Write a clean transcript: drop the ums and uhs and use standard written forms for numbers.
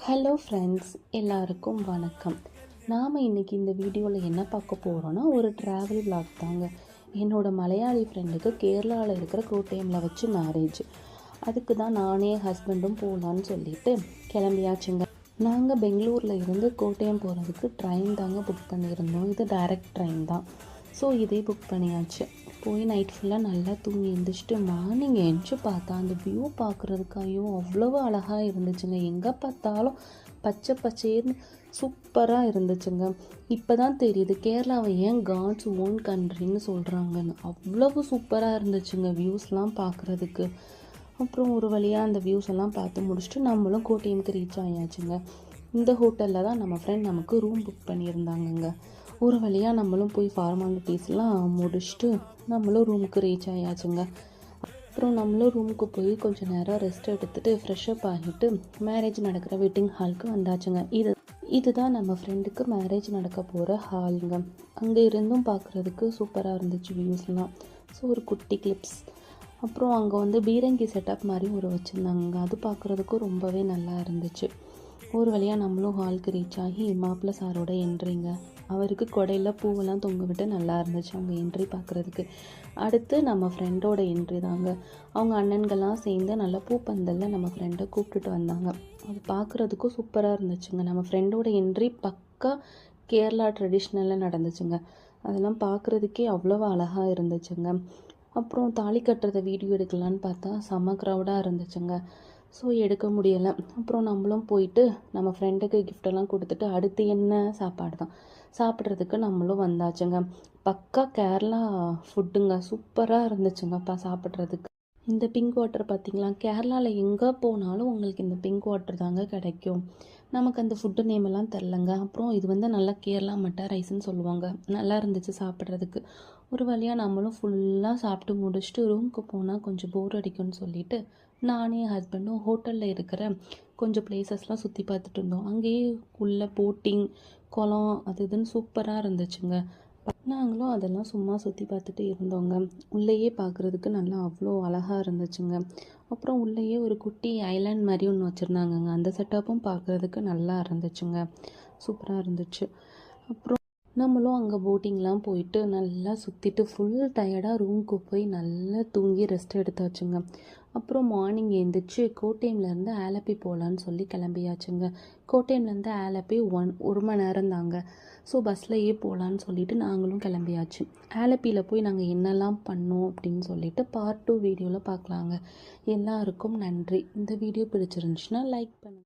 Hello friends, எல்லாருக்கும் வணக்கம். நாம் இன்றைக்கி இந்த வீடியோவில் என்ன பார்க்க போகிறோன்னா, ஒரு ட்ராவல் vlog தாங்க. என்னோடய மலையாளி ஃப்ரெண்டுக்கு கேரளாவில் இருக்கிற கோட்டயமில் வச்சு மேரேஜ். அதுக்கு தான் நானே ஹஸ்பண்டும் போகலான்னு சொல்லிட்டு கிளம்பியாச்சுங்க. நாங்கள் பெங்களூரில் இருந்து கோட்டயம் போகிறதுக்கு ட்ரெயின் தாங்க புக் பண்ணியிருந்தோம். இது டைரக்ட் ட்ரெயின் தான். ஸோ இதே புக் பண்ணியாச்சு. போய் நைட் ஃபுல்லாக நல்லா தூங்கி எழுந்திரிச்சிட்டு மார்னிங் எழுந்துச்சி பார்த்தா அந்த வியூ பார்க்குறதுக்கு ஐயோ அவ்வளவு அழகாக இருந்துச்சுங்க. எங்கே பார்த்தாலும் பச்சை பச்சேர்னு சூப்பராக இருந்துச்சுங்க. இப்போ தான் தெரியுது கேரளாவை ஏன் காட்ஸ் ஓன் கண்ட்ரின்னு சொல்கிறாங்கன்னு. அவ்வளவு சூப்பராக இருந்துச்சுங்க வியூஸ்லாம் பார்க்குறதுக்கு. அப்புறம் ஒரு வழியாக அந்த வியூஸ் எல்லாம் பார்த்து முடிச்சுட்டு நம்மளும் கோட்டயமுக்கு ரீச் ஆகியாச்சுங்க. இந்த ஹோட்டலில் தான் நம்ம ஃப்ரெண்ட் நமக்கு ரூம் புக் பண்ணியிருந்தாங்கங்க. ஒரு வழியாக நம்மளும் போய் ஃபார்மாலிட்டிஸ்லாம் முடிச்சுட்டு நம்மளும் ரூமுக்கு ரீச் ஆகியாச்சுங்க. அப்புறம் நம்மளும் ரூமுக்கு போய் கொஞ்சம் நேரம் ரெஸ்ட் எடுத்துகிட்டு ஃப்ரெஷ்அப் ஆகிட்டு மேரேஜ் நடக்கிற வெட்டிங் ஹாலுக்கு வந்தாச்சுங்க. இதுதான் நம்ம ஃப்ரெண்டுக்கு மேரேஜ் நடக்க போகிற ஹாலுங்க. அங்கே இருந்தும் பார்க்குறதுக்கு சூப்பராக இருந்துச்சு வியூஸ்லாம். ஸோ ஒரு குட்டி கிளிப்ஸ். அப்புறம் அங்கே பீரங்கி செட்டப் மாதிரி ஒரு வச்சுருந்தாங்க. அது பார்க்குறதுக்கும் ரொம்பவே நல்லா இருந்துச்சு. ஒரு வழியாக நம்மளும் ஹாலுக்கு ரீச் ஆகி மாப்பிள்ளை சாரோட என்ட்ரிங்க. அவருக்கு கொடையில் பூவெல்லாம் தொங்க விட்டு நல்லா இருந்துச்சு அவங்க என்ட்ரி பார்க்குறதுக்கு. அடுத்து நம்ம ஃப்ரெண்டோட என்ட்ரி தாங்க. அவங்க அண்ணன்கள்லாம் சேர்ந்து நல்லா பூப்பந்தலில் நம்ம ஃப்ரெண்டை கூப்பிட்டுட்டு வந்தாங்க. அது பார்க்குறதுக்கும் சூப்பராக இருந்துச்சுங்க. நம்ம ஃப்ரெண்டோட என்ட்ரி பக்கா கேரளா ட்ரெடிஷ்னலில் நடந்துச்சுங்க. அதெல்லாம் பார்க்குறதுக்கே அவ்வளோ அழகாக இருந்துச்சுங்க. அப்புறம் தாலி கட்டுறத வீடியோ எடுக்கலான்னு பார்த்தா செம்ம க்ரௌடாக இருந்துச்சுங்க. ஸோ எடுக்க முடியலை. அப்புறம் நம்மளும் போயிட்டு நம்ம ஃப்ரெண்டுக்கு கிஃப்டெல்லாம் கொடுத்துட்டு அடுத்து என்ன சாப்பாடு தான் சாப்பிட்றதுக்கு நம்மளும் வந்தாச்சுங்க. பக்கா கேரளா ஃபுட்டுங்க. சூப்பராக இருந்துச்சுங்கப்பா சாப்பிட்றதுக்கு. இந்த பிங்க் வாட்டர் பார்த்திங்களா, கேரளாவில் எங்கே போனாலும் உங்களுக்கு இந்த பிங்க் வாட்டர் தாங்க கிடைக்கும். நமக்கு அந்த ஃபுட்டு நேமெல்லாம் தெரிலங்க. அப்புறம் இது நல்லா கேரளா மட்டா ரைஸ்ன்னு சொல்லுவாங்க. நல்லா இருந்துச்சு சாப்பிட்றதுக்கு. ஒரு வழியாக நம்மளும் ஃபுல்லாக சாப்பிட்டு முடிச்சுட்டு ரூமுக்கு போனால் கொஞ்சம் போர் அடிக்கும்னு சொல்லிட்டு நானே ஹஸ்பண்டும் ஹோட்டலில் இருக்கிற கொஞ்சம் பிளேசஸ்லாம் சுற்றி பார்த்துட்டு இருந்தோம். அங்கேயே உள்ள போட்டிங் குளம் அது இதுன்னு சூப்பராக இருந்துச்சுங்க. நாங்களும் அதெல்லாம் சும்மா சுற்றி பார்த்துட்டு இருந்தோங்க. உள்ளேயே பார்க்குறதுக்கு நல்லா அவ்வளோ அழகாக இருந்துச்சுங்க. அப்புறம் உள்ளேயே ஒரு குட்டி ஐலாண்ட் மாதிரி ஒன்று வச்சுருந்தாங்கங்க. அந்த செட்டப்பும் பார்க்குறதுக்கு நல்லா இருந்துச்சுங்க. சூப்பராக இருந்துச்சு. அப்புறம் நம்மளும் அங்கே போட்டிங்லாம் போயிட்டு நல்லா சுற்றிட்டு ஃபுல் டயர்டாக ரூமுக்கு போய் நல்லா தூங்கி ரெஸ்ட் எடுத்தாச்சுங்க. அப்புறம் மார்னிங் எழுந்திரிச்சு கோட்டயம்லேருந்து ஆலப்பி போகலான்னு சொல்லி கிளம்பியாச்சுங்க. கோட்டயம்லேருந்து ஆலப்பி ஒரு மணி நேரம் தாங்க. ஸோ பஸ்லையே போகலான்னு சொல்லிட்டு நாங்களும் கிளம்பியாச்சு. ஆலப்பியில் போய் நாங்கள் என்னெல்லாம் பண்ணோம் அப்படின்னு சொல்லிட்டு பார்ட் 2 வீடியோவில் பார்க்கலாங்க. எல்லாருக்கும் நன்றி. இந்த வீடியோ பிடிச்சிருந்துச்சுன்னா லைக் பண்ணுங்கள்.